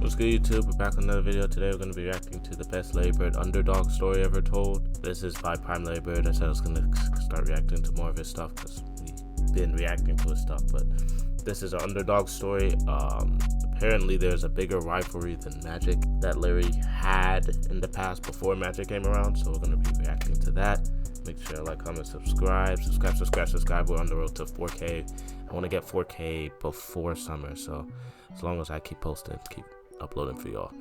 What's good, YouTube? We're back with another video. Today we're going to be reacting to the best Larry Bird underdog story ever told. This is by Prime Larry Bird. I said I was going to start reacting to more of his stuff because we've been reacting to his stuff, but this is an underdog story. Apparently there's a bigger rivalry than Magic that Larry had in the past before Magic came around, so we're going to be reacting to that. Make sure to like, comment, subscribe. We're on the road to 4K. I want to get 4K before summer, so as long as I keep posting, keep uploading for y'all,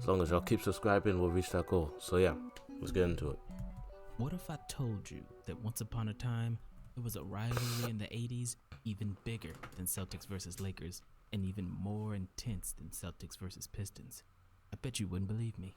as long as y'all keep subscribing, we'll reach that goal. So yeah, let's get into it. What if I told you that once upon a time there was a rivalry in the 80s even bigger than Celtics versus Lakers and even more intense than Celtics versus Pistons? I bet you wouldn't believe me,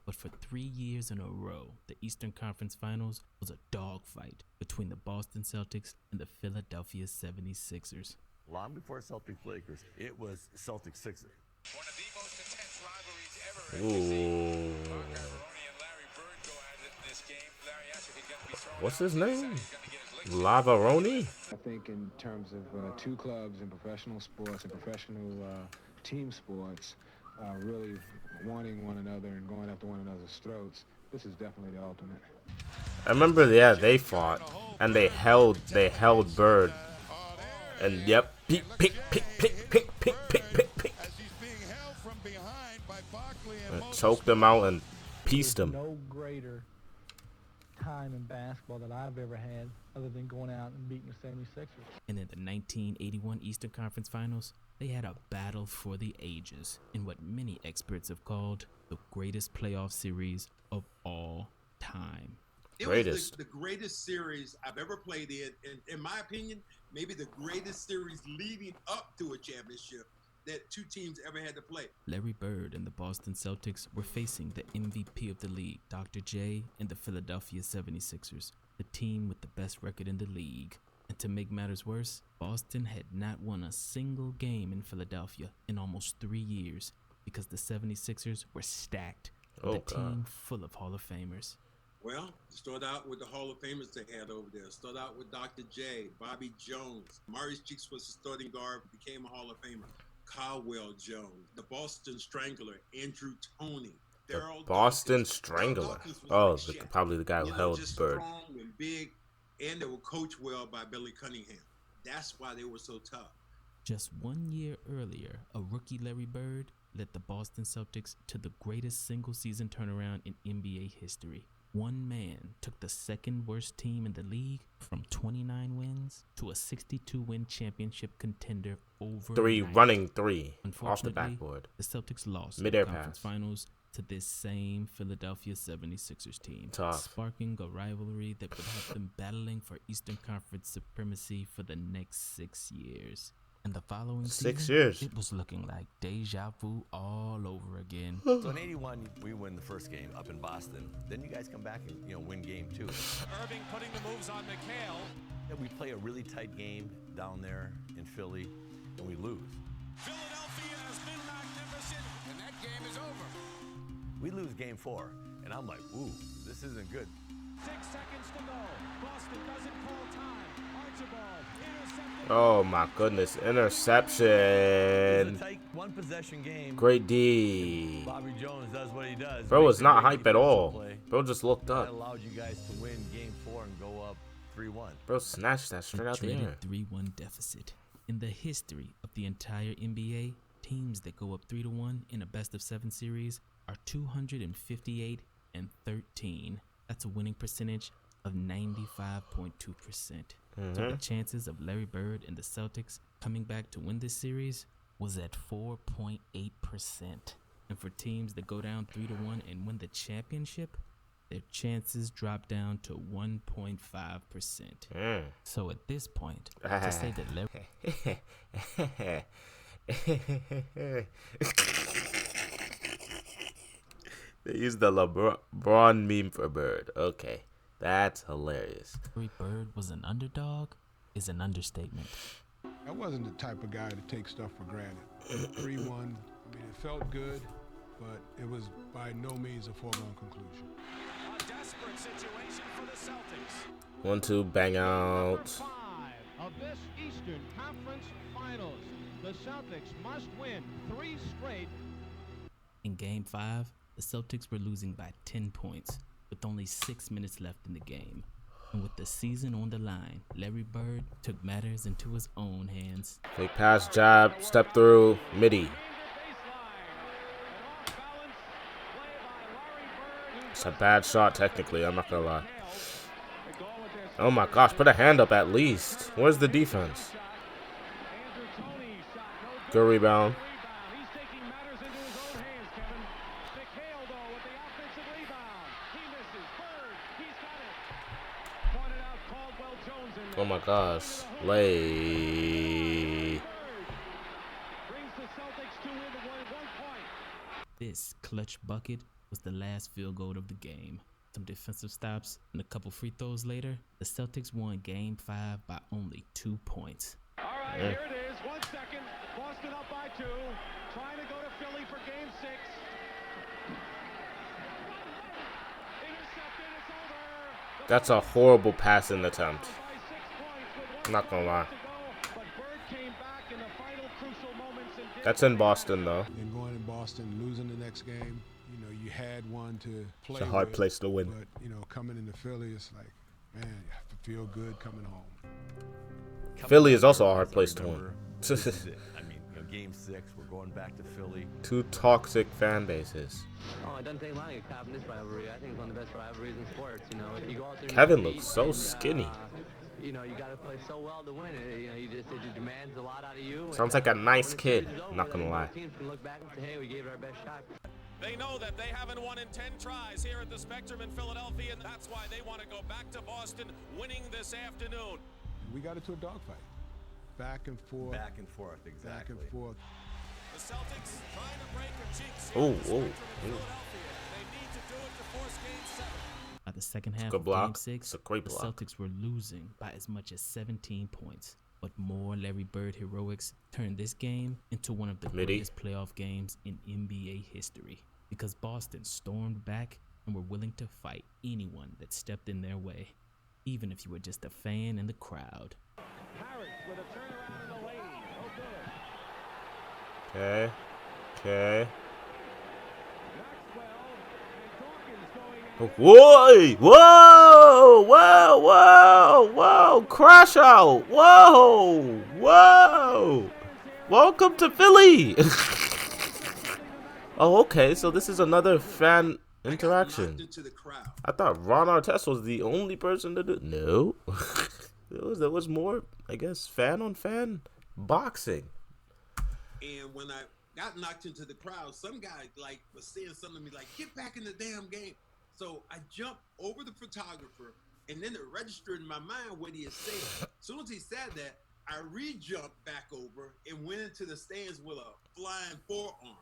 but for 3 years in a row, the Eastern Conference Finals was a dogfight between the Boston Celtics and the Philadelphia 76ers. Long before Celtics Lakers, it was Celtics Sixers. One of the most intense rivalries ever. Macaroni and Larry Bird go at it in this game. Larry asked if he's going to be thrown What's out. his name? He's gonna get his licks. Lavaroni? I think in terms of two clubs in professional sports and professional team sports, really wanting one another and going after one another's throats, this is definitely the ultimate. I remember, yeah, they fought and they held Bird, and yep, pick. Choked him out and pieced him. No greater time in basketball that I've ever had other than going out and beating the 76ers. And in the 1981 Eastern Conference Finals, they had a battle for the ages in what many experts have called the greatest playoff series of all time. It was the greatest series I've ever played in my opinion, maybe the greatest series leading up to a championship that two teams ever had to play. Larry Bird and the Boston Celtics were facing the MVP of the league, Dr. J, and the Philadelphia 76ers, the team with the best record in the league. And to make matters worse, Boston had not won a single game in Philadelphia in almost 3 years because the 76ers were stacked with a team full of Hall of Famers. Well, start out with the Hall of Famers they had over there. Start out with Dr. J, Bobby Jones. Maurice Cheeks was the starting guard, became a Hall of Famer. Caldwell Jones, the Boston Strangler, Andrew Toney, Daryl Boston Dawkins. Strangler. Dawkins was Oh, like Shaq. probably the guy who held just Bird. Strong and big, and they were coached well by Billy Cunningham. That's why they were so tough. Just 1 year earlier, a rookie Larry Bird led the Boston Celtics to the greatest single-season turnaround in NBA history. One man took the second worst team in the league from 29 wins to a 62-win championship contender overnight. Running three off the Unfortunately, backboard. the Celtics lost Mid-air the conference pass. finals to this same Philadelphia 76ers team, Tough. sparking a rivalry that would have them battling for Eastern Conference supremacy for the next 6 years. And the following 6 season, years. it was looking like deja vu all over again. So in '81, we win the first game up in Boston. Then you guys come back and win game two. Irving putting the moves on McHale. Then we play a really tight game down there in Philly, and we lose. Philadelphia has been magnificent, and that game is over. We lose game four, and I'm like, ooh, this isn't good. 6 seconds to go. Boston doesn't call time. Archibald intercepted. Oh my goodness, It was interception. a tight one-possession game. Great D. Bobby Jones does what he does. Bro was Makes a not great hype at defensive all. play. Bro just looked That up. allowed you guys to win game four and go up 3-1. Bro snatched that straight out the Traded air. 3-1 deficit. In the history of the entire NBA, teams that go up 3-1 in a best-of-7 series are 258 and 13. That's a winning percentage of 95.2%. So the chances of Larry Bird and the Celtics coming back to win this series was at 4.8%. And for teams that go down 3-1 and win the championship, their chances drop down to 1.5%. So at this point, to say that Larry They used the LeBron meme for Bird. Okay, that's hilarious. Bird was an underdog is an understatement. I wasn't the type of guy to take stuff for granted. 3-1, I mean, it felt good, but it was by no means a foregone conclusion. A desperate situation for the Celtics. 1-2, bang out. 5 of this Eastern Conference Finals. The Celtics must win 3 straight In Game 5, the Celtics were losing by 10 points, with only 6 minutes left in the game. And with the season on the line, Larry Bird took matters into his own hands. Fake pass, jab, step through, midi. It's a bad shot technically, I'm not gonna lie. Oh my gosh, put a hand up at least. Where's the defense? Good rebound. Oh my gosh. Lay. This clutch bucket was the last field goal of the game. Some defensive stops and a couple free throws later, the Celtics won Game 5 by only 2 points. All right, here it is. 1 second. Boston up by 2. Trying to go to Philly for Game 6. Intercepted. It's over. That's a horrible passing attempt. I'm not gonna lie. That's in Boston though. And going in Boston, losing the next game, you know, you had one to play. It's a hard with, place to win. But you know, coming into Philly, it's like, man, you have to feel good coming home. Philly is also a hard place to win. This is it. I mean, you know, Game 6, we're going back to Philly. Two toxic fan bases. Oh, it doesn't take long to get caught in this rivalry. I think it's one of the best rivalries in sports. You know, if you go out there, Kevin looks so skinny. You know, you got to play so well to win it. You know, it demands a lot out of you. Sounds like a nice kid. Not gonna lie. Teams can look back and say, hey, we gave it our best shot. They know that they haven't won in 10 tries here at the Spectrum in Philadelphia, and that's why they want to go back to Boston, winning this afternoon. We got into a dogfight. Back and forth. Back and forth, exactly. Back and forth. The Celtics trying to break a jinx Oh, here at the Spectrum in oh. Philadelphia. They need to do it to force Game 7. By the second half Good of block. Game 6, It's a great the block. Celtics were losing by as much as 17 points. But more Larry Bird heroics turned this game into one of the Midi. greatest playoff games in NBA history. Because Boston stormed back and were willing to fight anyone that stepped in their way, even if you were just a fan in the crowd. Harris with a turnaround in the lane. No good. Okay. Okay. Maxwell and Dawkins going Whoa! Whoa! Whoa! Whoa! Whoa! Crash out! Whoa! Whoa! Welcome to Philly! Oh, okay. So this is another fan interaction. Into the crowd. I thought Ron Artest was the only person to do. No, there was more. I guess fan on fan boxing. And when I got knocked into the crowd, some guy like was saying something to me like, "Get back in the damn game." So I jumped over the photographer, and then it registered in my mind what he had said. As soon as he said that, I re-jumped back over and went into the stands with a flying forearm.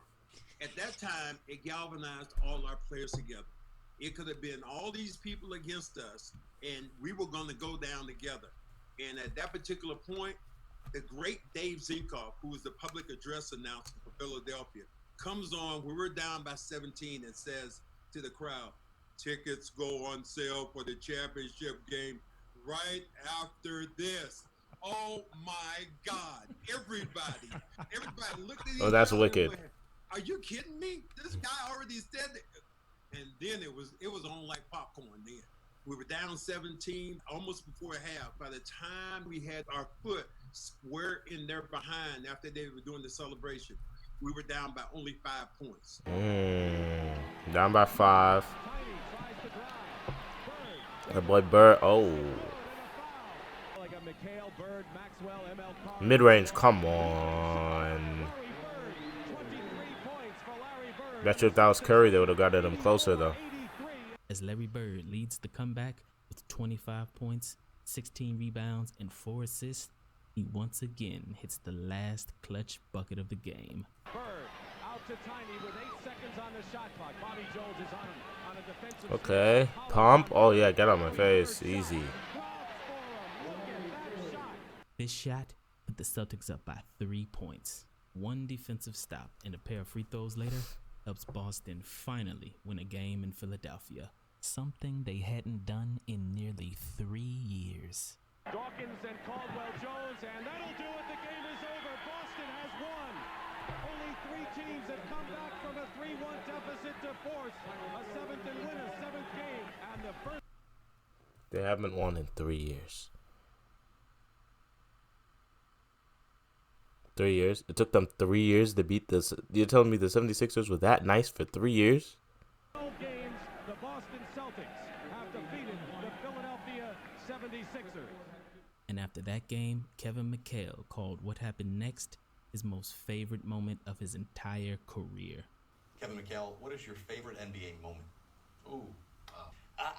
At that time, it galvanized all our players together. It could have been all these people against us, and we were going to go down together. And at that particular point, the great Dave Zinkoff, who was the public address announcer for Philadelphia, comes on when we're down by 17 and says to the crowd, "Tickets go on sale for the championship game right after this." Oh my God! Everybody looked at each other. Oh, that's and wicked. went, "Are you kidding me? This guy already said that." And then it was on like popcorn. Then we were down 17, almost before half. By the time we had our foot square in their behind after they were doing the celebration, we were down by only 5 points. Down by 5. That boy Bird. Oh. Mid-range. Come on. Bet you if that was Curry, they would have gotten him closer though. As Larry Bird leads the comeback with 25 points, 16 rebounds, and 4 assists, he once again hits the last clutch bucket of the game. Bird out to Tiny with 8 seconds on the shot clock. Bobby Jones is on a defensive. Okay. Pump. Oh yeah, get on my face. Easy. This shot put the Celtics up by 3 points. One defensive stop and a pair of free throws later helps Boston finally win a game in Philadelphia, something they hadn't done in nearly 3 years. Dawkins and Caldwell Jones, and that'll do it. The game is over. Boston has won. Only 3 teams have come back from a 3-1 force a seventh and win a seventh game. And the first. They haven't won in 3 years. 3 years? It took them 3 years to beat this. You're telling me the 76ers were that nice for 3 years? 12 games, the Boston Celtics have defeated the Philadelphia 76ers. And after that game, Kevin McHale called what happened next his most favorite moment of his entire career. Kevin McHale, what is your favorite NBA moment? Ooh.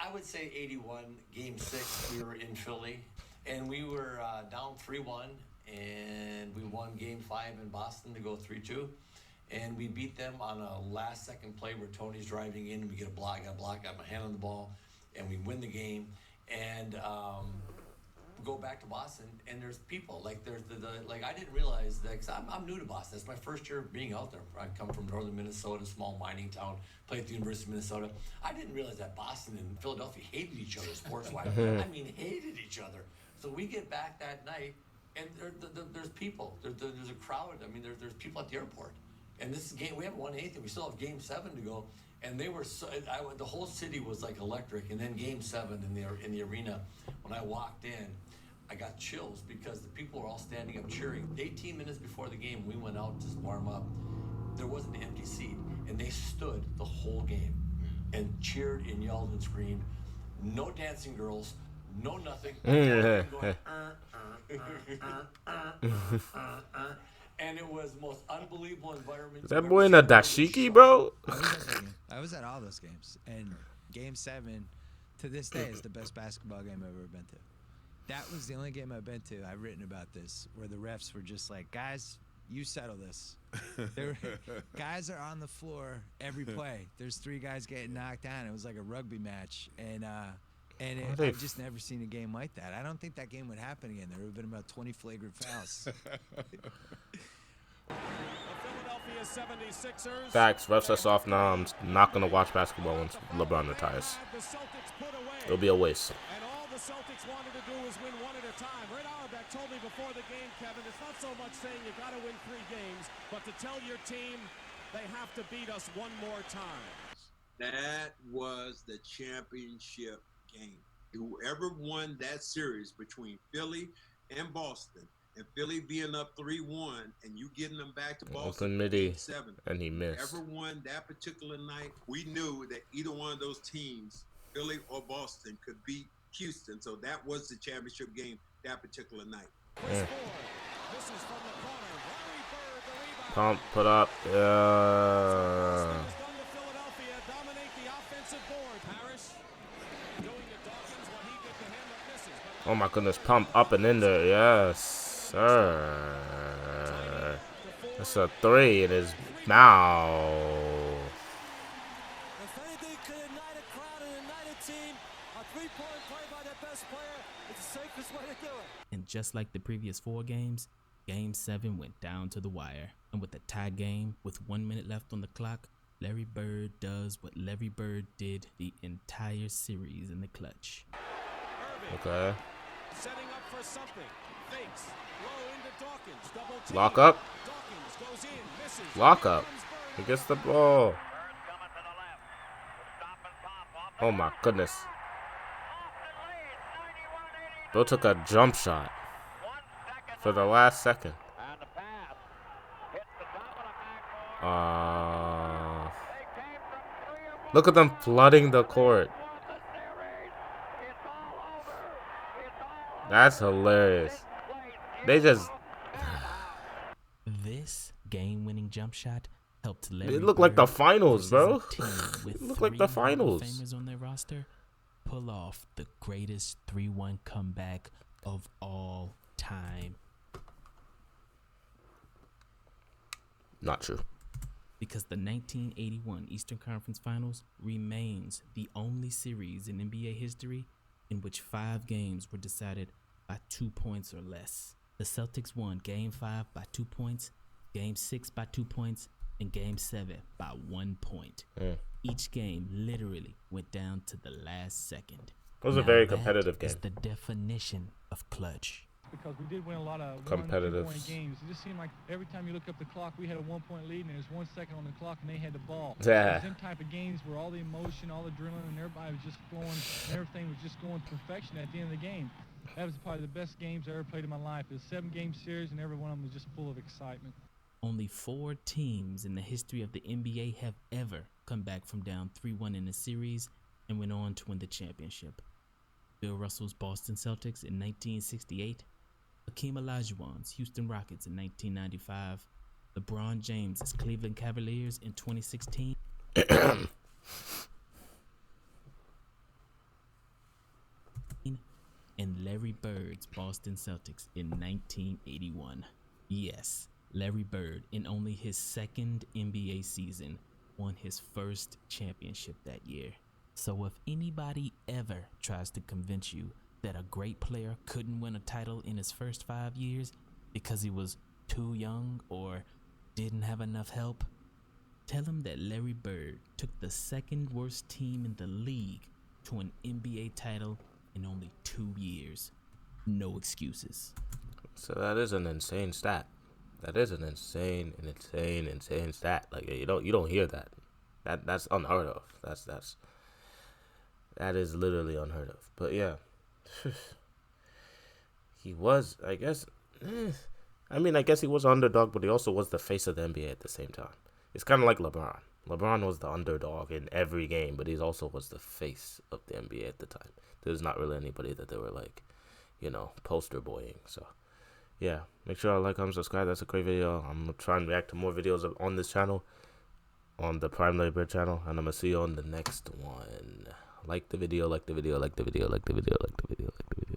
I would say 81, Game 6, we were in Philly, and we were down 3-1, and we won Game 5 in Boston to go 3-2, and we beat them on a last-second play where Tony's driving in, and we get a block, got my hand on the ball, and we win the game, and go back to Boston, and there's people, like there's like I didn't realize that, because I'm new to Boston. It's my first year being out there. I come from northern Minnesota, small mining town, played at the University of Minnesota. I didn't realize that Boston and Philadelphia hated each other sports-wise. I mean, hated each other. So we get back that night, and there's people. There's a crowd. I mean, there's people at the airport. And this game, we haven't won anything. We still have Game 7 to go. And they were the whole city was like electric. And then Game 7 in the arena, when I walked in, I got chills because the people were all standing up cheering. 18 minutes before the game, we went out to warm up. There wasn't an empty seat, and they stood the whole game and cheered and yelled and screamed. No dancing girls, no nothing. Going, and it was the most unbelievable environment. Is that boy in a dashiki, bro? I was at all those games, and Game 7 to this day is the best basketball game I've ever been to. That was the only game I've been to. I've written about this, where the refs were just like, guys, you settle this. Guys are on the floor every play. There's 3 guys getting knocked down. It was like a rugby match, and I've just never seen a game like that. I don't think that game would happen again. There would have been about 20 flagrant fouls. The Philadelphia 76ers. Facts. Refs us off now. I'm not going to watch basketball once LeBron retires. It'll be a waste. And all the Celtics wanted to do was win one at a time. Red Auerbach told me before the game, Kevin, it's not so much saying you got to win 3 games, but to tell your team they have to beat us one more time. That was the championship game. Whoever won that series between Philly and Boston, and Philly being up 3-1, and you getting them back to Boston midi, 7, and he missed. Whoever won that particular night, we knew that either one of those teams, Philly or Boston, could beat Houston. So that was the championship game that particular night. This is from the corner. Larry Bird, the rebound. Pump, put up. Philadelphia dominate the offensive board. Parrish going to Dawkins when he gets the hand that misses. Oh my goodness, pump up and in there. Yes, sir. That's a 3 in his mouth. If anything could ignite a crowd and ignite a team, a 3-point play by the best player, it's the safest way to do it. And just like the previous 4 games, Game 7 went down to the wire. And with a tie game with 1 minute left on the clock, Larry Bird does what Larry Bird did the entire series in the clutch. Okay. Setting up for something. Fakes. Low into Dawkins. Double team. Lock up. Dawkins goes in. Misses. Lock up. He gets the ball. Oh my goodness. Bill took a jump shot for the last second. Look at them flooding the court. That's hilarious. They just... This game-winning jump shot helped Larry It looked like the Bird finals, bro. versus a team with It looked like 3 the Hall of finals. Famers on their roster pull off the greatest 3-1 comeback of all time. Not true. Because the 1981 Eastern Conference Finals remains the only series in NBA history in which 5 games were decided by 2 points or less. The Celtics won Game 5 by 2 points, Game 6 by 2 points, and Game 7 by 1 point. Each game literally went down to the last second. It was a very competitive game. It's the definition of clutch. because we did win a lot of Competitive. 1-2 point games. It just seemed like every time you look up the clock, we had a 1-point lead, and there's 1 second on the clock, and they had the ball. Yeah. It was them type of games where all the emotion, all the adrenaline, and everybody was just flowing, and everything was just going to perfection at the end of the game. That was probably the best games I ever played in my life. It was a 7-game series, and every one of them was just full of excitement. Only 4 teams in the history of the NBA have ever come back from down 3-1 in a series and went on to win the championship. Bill Russell's Boston Celtics in 1968, Hakeem Olajuwon's Houston Rockets in 1995, LeBron James's Cleveland Cavaliers in 2016, and Larry Bird's Boston Celtics in 1981. Yes, Larry Bird, in only his second NBA season, won his first championship that year. So if anybody ever tries to convince you that a great player couldn't win a title in his first 5 years because he was too young or didn't have enough help, tell him that Larry Bird took the second worst team in the league to an NBA title in only 2 years. No excuses. So that is an insane stat. That is an insane stat. Like you don't hear that. That's unheard of. That is literally unheard of. But yeah, he was, I guess. I guess he was an underdog, but he also was the face of the NBA at the same time. It's kind of like LeBron. LeBron was the underdog in every game, but he also was the face of the NBA at the time. There's not really anybody that they were like, poster boying. So yeah, make sure to like, comment, subscribe. That's a great video. I'm gonna try and react to more videos on this channel, on the Prime Labor channel, and I'm gonna see you on the next one. Like the video, like the video, like the video, like the video, like the video, like the video.